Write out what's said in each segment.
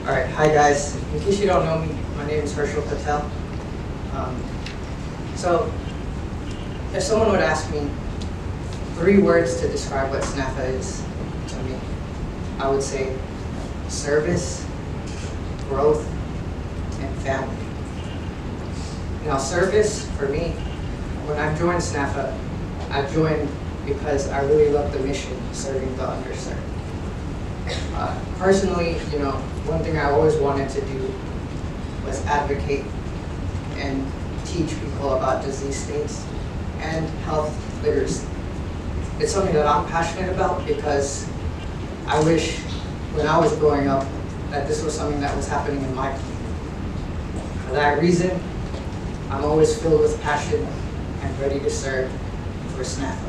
Alright, hi guys. In case you don't know me, my name is Harshil Patel. So, if someone would ask me 3 words to describe what SNAFA is to me, I would say service, growth, and family. Now service, for me, when I joined SNAFA, I joined because I really love the mission, serving the underserved. Personally, one thing I always wanted to do was advocate and teach people about disease states and health literacy. It's something that I'm passionate about because I wish when I was growing up that this was something that was happening in my community. For that reason, I'm always filled with passion and ready to serve for SNAFA.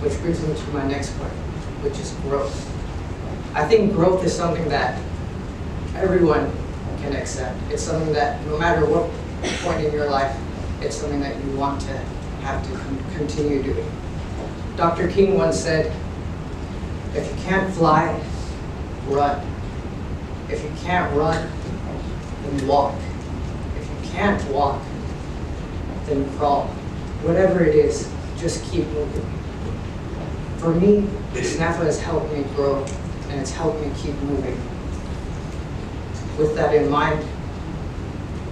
Which brings me to my next point, which is growth. I think growth is something that everyone can accept. It's something that no matter what point in your life, it's something that you want to have to continue doing. Dr. King once said, if you can't fly, run. If you can't run, then walk. If you can't walk, then crawl. Whatever it is, just keep moving. For me, SNAFA has helped me grow and it's helped me keep moving. With that in mind,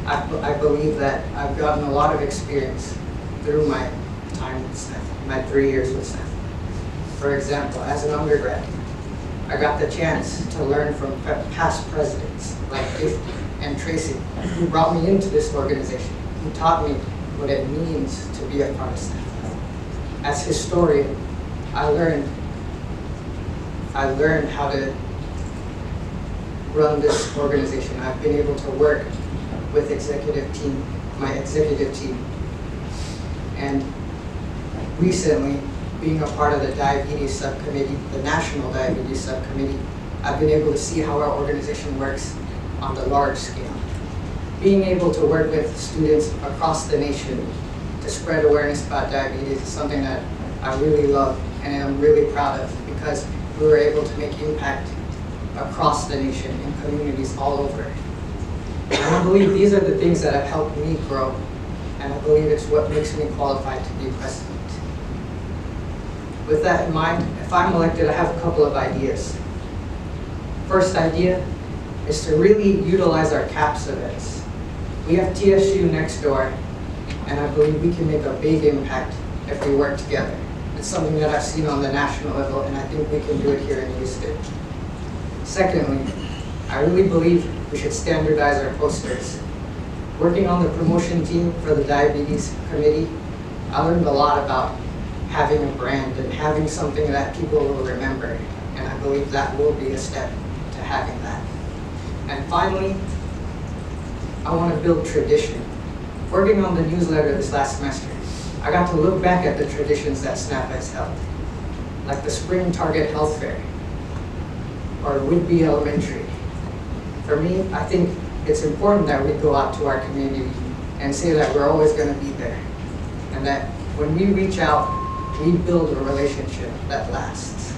I believe that I've gotten a lot of experience through my time with SNAFA, my 3 years with SNAFA. For example, as an undergrad, I got the chance to learn from past presidents like Dick and Tracy, who brought me into this organization, who taught me what it means to be a part of SNAFA. As historian, I learned how to run this organization. I've been able to work with my executive team. And recently, being a part of the diabetes subcommittee, the National Diabetes Subcommittee, I've been able to see how our organization works on the large scale. Being able to work with students across the nation to spread awareness about diabetes is something that I really love and I'm really proud of, because we were able to make impact across the nation in communities all over. And I believe these are the things that have helped me grow, and I believe it's what makes me qualified to be president. With that in mind, if I'm elected, I have a couple of ideas. First idea is to really utilize our CAPS events. We have TSU next door, and I believe we can make a big impact if we work together. It's something that I've seen on the national level, and I think we can do it here in Houston. Secondly, I really believe we should standardize our posters. Working on the promotion team for the diabetes committee, I learned a lot about having a brand and having something that people will remember, and I believe that will be a step to having that. And finally, I want to build tradition. Working on the newsletter this last semester, I got to look back at the traditions that SNAFA has held, like the Spring Target Health Fair, or Whitby Elementary. For me, I think it's important that we go out to our community and say that we're always going to be there, and that when we reach out, we build a relationship that lasts.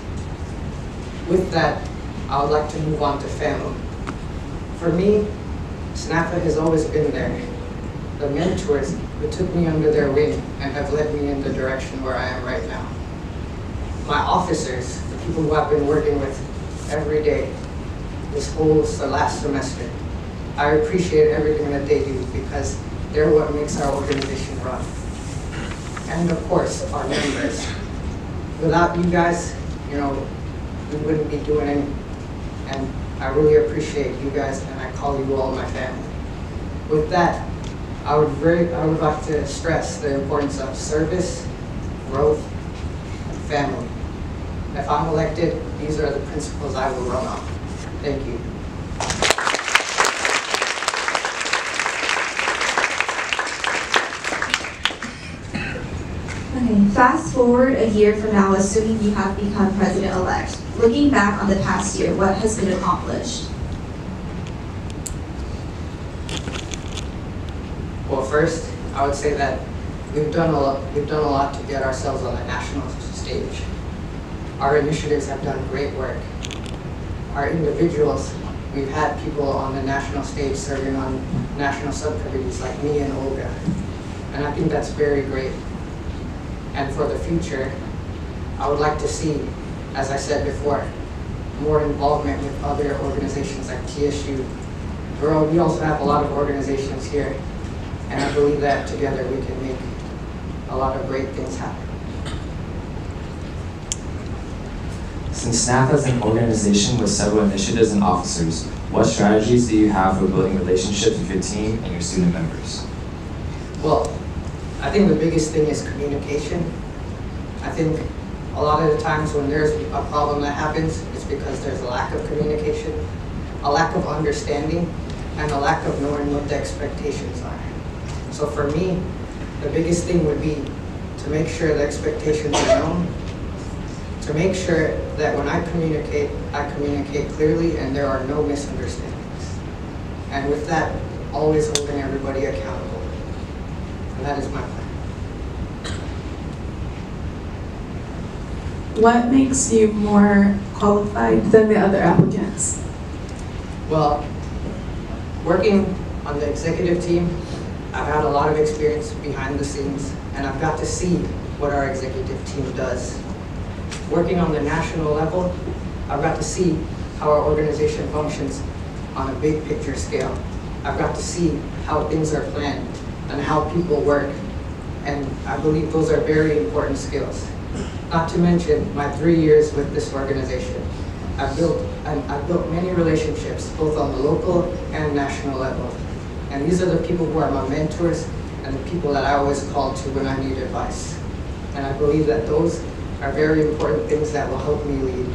With that, I would like to move on to family. For me, SNAFA has always been there. The mentors who took me under their wing and have led me in the direction where I am right now. My officers, the people who I've been working with every day, this whole last semester, I appreciate everything that they do because they're what makes our organization run. And of course, our members. Without you guys, we wouldn't be doing anything. And I really appreciate you guys, and I call you all my family. With that, I would like to stress the importance of service, growth, and family. If I'm elected, these are the principles I will run on. Thank you. Okay, fast forward a year from now, assuming you have become president-elect. Looking back on the past year, what has been accomplished? Well, first, I would say that we've done a lot to get ourselves on the national stage. Our initiatives have done great work. Our individuals We've had people on the national stage serving on national subcommittees like me and Olga. And I think that's very great. And for the future, I would like to see, as I said before, more involvement with other organizations like TSU. We also have a lot of organizations here, and I believe that together we can make a lot of great things happen. Since SNAP is an organization with several initiatives and officers, what strategies do you have for building relationships with your team and your student members? Well, I think the biggest thing is communication. I think a lot of the times when there's a problem that happens, it's because there's a lack of communication, a lack of understanding, and a lack of knowing what the expectations are. So for me, the biggest thing would be to make sure the expectations are known, to make sure that when I communicate clearly and there are no misunderstandings. And with that, always holding everybody accountable. And that is my plan. What makes you more qualified than the other applicants? Well, working on the executive team, I've had a lot of experience behind the scenes, and I've got to see what our executive team does. Working on the national level, I've got to see how our organization functions on a big picture scale. I've got to see how things are planned and how people work, and I believe those are very important skills. Not to mention my 3 years with this organization. I've built many relationships, both on the local and national level. And these are the people who are my mentors and the people that I always call to when I need advice. And I believe that those are very important things that will help me lead.